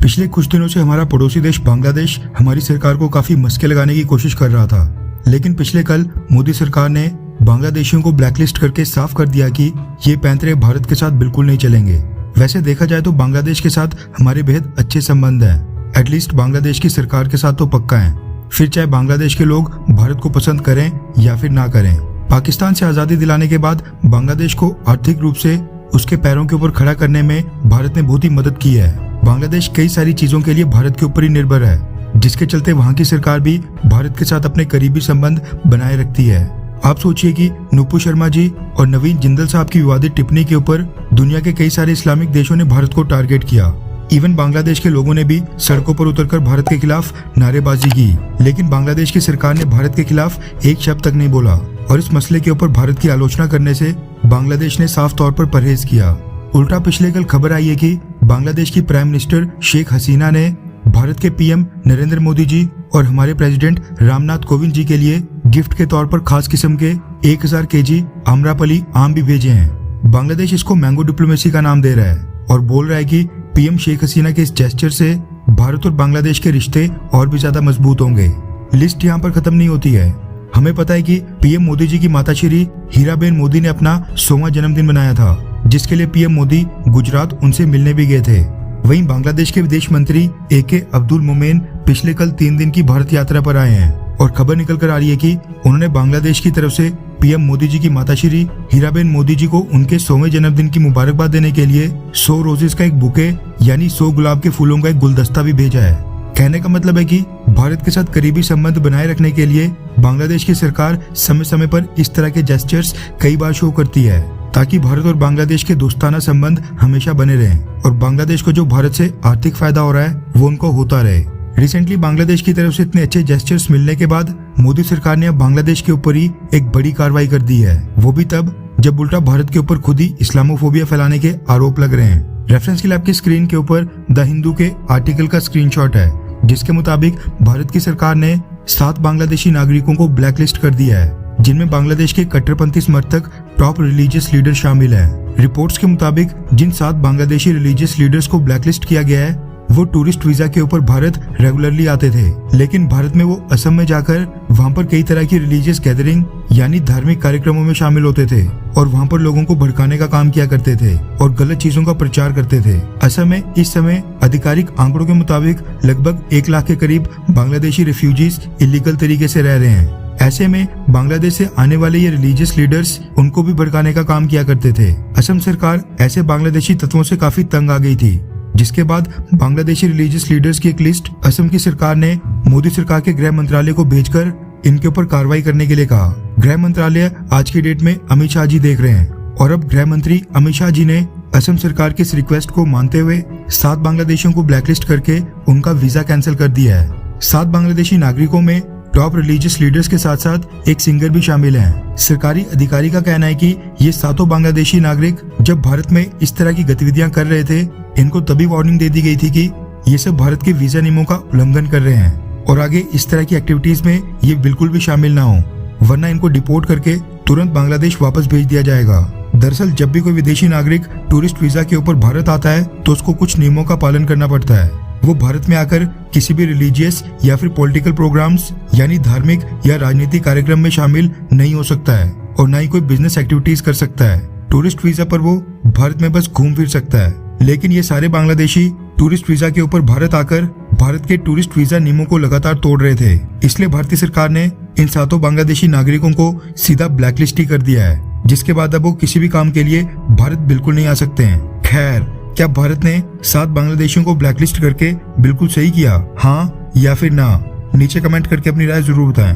पिछले कुछ दिनों से हमारा पड़ोसी देश बांग्लादेश हमारी सरकार को काफी मस्के लगाने की कोशिश कर रहा था, लेकिन पिछले कल मोदी सरकार ने बांग्लादेशियों को ब्लैकलिस्ट करके साफ कर दिया कि ये पैंतरे भारत के साथ बिल्कुल नहीं चलेंगे। वैसे देखा जाए तो बांग्लादेश के साथ हमारे बेहद अच्छे संबंध हैं, एटलीस्ट बांग्लादेश की सरकार के साथ तो पक्का है। फिर चाहे बांग्लादेश के लोग भारत को पसंद करें या फिर ना करें। पाकिस्तान से आजादी दिलाने के बाद बांग्लादेश को आर्थिक रूप से उसके पैरों के ऊपर खड़ा करने में भारत ने बहुत ही मदद की है। बांग्लादेश कई सारी चीजों के लिए भारत के ऊपर ही निर्भर है, जिसके चलते वहाँ की सरकार भी भारत के साथ अपने करीबी संबंध बनाए रखती है। आप सोचिए कि नुपुर शर्मा जी और नवीन जिंदल साहब की विवादित टिप्पणी के ऊपर दुनिया के कई सारे इस्लामिक देशों ने भारत को टारगेट किया। इवन बांग्लादेश के लोगों ने भी सड़कों पर उतरकर भारत के खिलाफ नारेबाजी की, लेकिन बांग्लादेश की सरकार ने भारत के खिलाफ एक शब्द तक नहीं बोला और इस मसले के ऊपर भारत की आलोचना करने से बांग्लादेश ने साफ तौर पर परहेज किया। उल्टा पिछले कल खबर आई है कि बांग्लादेश की प्राइम मिनिस्टर शेख हसीना ने भारत के पीएम नरेंद्र मोदी जी और हमारे प्रेसिडेंट रामनाथ कोविंद जी के लिए गिफ्ट के तौर पर खास किस्म के 1000 केजी आम्रपाली आम भी भेजे हैं। बांग्लादेश इसको मैंगो डिप्लोमेसी का नाम दे रहा है और बोल रहा है कि पीएम शेख हसीना के इस जेस्चर से भारत और बांग्लादेश के रिश्ते और भी ज्यादा मजबूत होंगे। लिस्ट यहाँ पर खत्म नहीं होती है। हमें पता है कि पीएम मोदी जी की माता श्री हीराबेन मोदी ने अपना 100वां जन्मदिन मनाया था, जिसके लिए पीएम मोदी गुजरात उनसे मिलने भी गए थे। वहीं बांग्लादेश के विदेश मंत्री AK अब्दुल मोमेन पिछले कल 3 दिन की भारत यात्रा पर आए हैं और खबर निकल कर आ रही है कि उन्होंने बांग्लादेश की तरफ से पीएम मोदी जी की माता श्री हीराबेन मोदी जी को उनके 100वें जन्मदिन की मुबारकबाद देने के लिए 100 रोजेस का एक बुके यानी 100 गुलाब के फूलों का एक गुलदस्ता भी भेजा है। कहने का मतलब है कि भारत के साथ करीबी संबंध बनाए रखने के लिए बांग्लादेश की सरकार समय समय पर इस तरह के जेस्चर्स कई बार शो करती है, ताकि भारत और बांग्लादेश के दोस्ताना संबंध हमेशा बने रहें और बांग्लादेश को जो भारत से आर्थिक फायदा हो रहा है वो उनको होता रहे। रिसेंटली बांग्लादेश की तरफ से इतने अच्छे जेस्चर्स मिलने के बाद मोदी सरकार ने अब बांग्लादेश के ऊपर ही एक बड़ी कार्रवाई कर दी है, वो भी तब जब उल्टा भारत के ऊपर खुद ही इस्लामोफोबिया फैलाने के आरोप लग रहे हैं। रेफरेंस के लिए आपकी स्क्रीन के ऊपर द हिंदू के आर्टिकल का स्क्रीनशॉट है, जिसके मुताबिक भारत की सरकार ने 7 बांग्लादेशी नागरिकों को ब्लैकलिस्ट कर दिया है, जिनमें बांग्लादेश के कट्टरपंथी समर्थक टॉप रिलीजियस लीडर शामिल हैं। रिपोर्ट्स के मुताबिक जिन 7 बांग्लादेशी रिलीजियस लीडर्स को ब्लैकलिस्ट किया गया है वो टूरिस्ट वीजा के ऊपर भारत रेगुलरली आते थे, लेकिन भारत में वो असम में जाकर वहाँ पर कई तरह की रिलीजियस गैदरिंग यानी धार्मिक कार्यक्रमों में शामिल होते थे और वहाँ पर लोगों को भड़काने का काम किया करते थे और गलत चीजों का प्रचार करते थे। असम में इस समय आधिकारिक आंकड़ों के मुताबिक लगभग 1 लाख के करीब बांग्लादेशी रिफ्यूजीज इलीगल तरीके से रह रहे हैं। ऐसे में बांग्लादेश से आने वाले ये रिलीजियस लीडर्स उनको भी भड़काने का काम किया करते थे। असम सरकार ऐसे बांग्लादेशी तत्वों से काफी तंग आ गई थी, जिसके बाद बांग्लादेशी रिलीजियस लीडर्स की एक लिस्ट असम की सरकार ने मोदी सरकार के गृह मंत्रालय को भेजकर इनके ऊपर कार्रवाई करने के लिए कहा। गृह मंत्रालय आज की डेट में अमित शाह जी देख रहे हैं और अब गृह मंत्री अमित शाह जी ने असम सरकार की इस रिक्वेस्ट को मानते हुए 7 बांग्लादेशियों को ब्लैकलिस्ट करके उनका वीजा कैंसिल कर दिया है। 7 बांग्लादेशी नागरिकों में टॉप रिलीजियस लीडर्स के साथ साथ एक सिंगर भी शामिल हैं। सरकारी अधिकारी का कहना है कि ये 7 बांग्लादेशी नागरिक जब भारत में इस तरह की गतिविधियां कर रहे थे, इनको तभी वार्निंग दे दी गई थी कि ये सब भारत के वीजा नियमों का उल्लंघन कर रहे हैं और आगे इस तरह की एक्टिविटीज में ये बिल्कुल भी शामिल ना हो, वरना इनको डिपोर्ट करके तुरंत बांग्लादेश वापस भेज दिया जाएगा। दरअसल जब भी कोई विदेशी नागरिक टूरिस्ट वीजा के ऊपर भारत आता है तो उसको कुछ नियमों का पालन करना पड़ता है। वो भारत में आकर किसी भी रिलीजियस या फिर पॉलिटिकल प्रोग्राम्स यानी धार्मिक या राजनीतिक कार्यक्रम में शामिल नहीं हो सकता है और न ही कोई बिजनेस एक्टिविटीज कर सकता है। टूरिस्ट वीजा पर वो भारत में बस घूम फिर सकता है, लेकिन ये सारे बांग्लादेशी टूरिस्ट वीजा के ऊपर भारत आकर भारत के टूरिस्ट वीजा नियमों को लगातार तोड़ रहे थे। इसलिए भारतीय सरकार ने इन 7 बांग्लादेशी नागरिकों को सीधा ब्लैकलिस्ट ही कर दिया है, जिसके बाद अब वो किसी भी काम के लिए भारत बिल्कुल नहीं आ सकते हैं। खैर, क्या भारत ने 7 बांग्लादेशियों को ब्लैकलिस्ट करके बिल्कुल सही किया, हाँ या फिर ना? नीचे कमेंट करके अपनी राय जरूर बताएं।